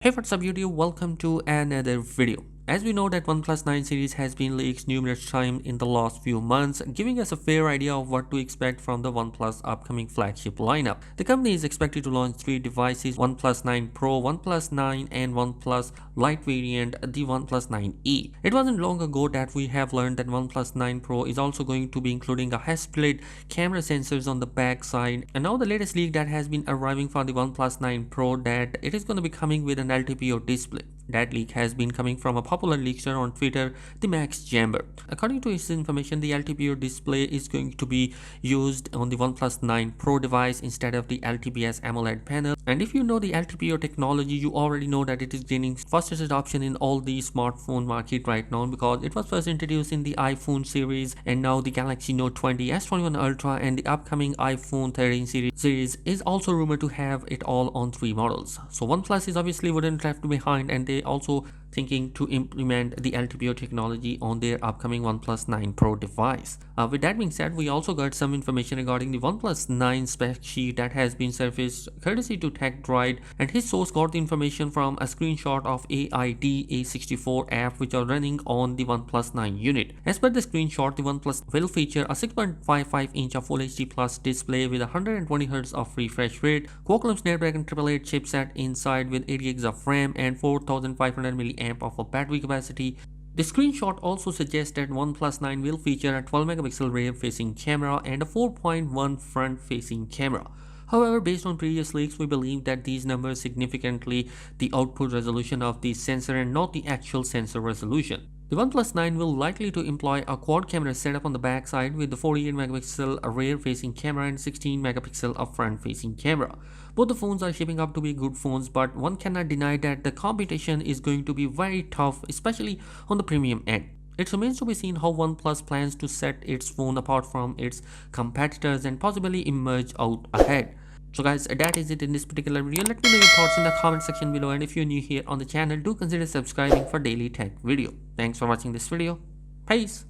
Hey, what's up YouTube? Welcome to another video. As we know that OnePlus 9 series has been leaked numerous times in the last few months, giving us a fair idea of what to expect from the OnePlus upcoming flagship lineup. The company is expected to launch three devices: OnePlus 9 Pro, OnePlus 9 and OnePlus Lite variant, the OnePlus 9e. It wasn't long ago that we have learned that OnePlus 9 Pro is also going to be including a split camera sensors on the back side, and now the latest leak that has been arriving for the OnePlus 9 Pro that it is going to be coming with an LTPO display. That leak has been coming from a popular leaker on Twitter, the Max Jamber. According to his information, the LTPO display is going to be used on the OnePlus 9 Pro device instead of the LTPS AMOLED panel. And if you know the LTPO technology, you already know that it is gaining fastest adoption in all the smartphone market right now, because it was first introduced in the iPhone series, and now the Galaxy Note 20, S21 Ultra, and the upcoming iPhone 13 series is also rumored to have it all on three models. So OnePlus is obviously wouldn't left behind, and they also thinking to implement the LTPO technology on their upcoming OnePlus 9 Pro device. With that being said, we also got some information regarding the OnePlus 9 spec sheet that has been surfaced courtesy to TechDroid, and his source got the information from a screenshot of AID A64 app which are running on the OnePlus 9 unit. As per the screenshot, the OnePlus will feature a 6.55 inch of Full HD Plus display with 120 Hz of refresh rate, Qualcomm Snapdragon 888 chipset inside with 8 GB of RAM and 4500 mAh of a battery capacity. The screenshot also suggests that OnePlus 9 will feature a 12 megapixel rear facing camera and a 4.1 front facing camera. However, based on previous leaks, we believe that these numbers significantly the output resolution of the sensor and not the actual sensor resolution. The OnePlus 9 will likely to employ a quad camera setup on the back side with the 48 megapixel rear facing camera and 16 megapixel of front facing camera. Both the phones are shaping up to be good phones, but one cannot deny that the competition is going to be very tough, especially on the premium end. It remains to be seen how OnePlus plans to set its phone apart from its competitors and possibly emerge out ahead. So guys, that is it in this particular video. Let me know your thoughts in the comment section below, and if you're new here on the channel, do consider subscribing for daily tech video. Thanks for watching this video. Peace.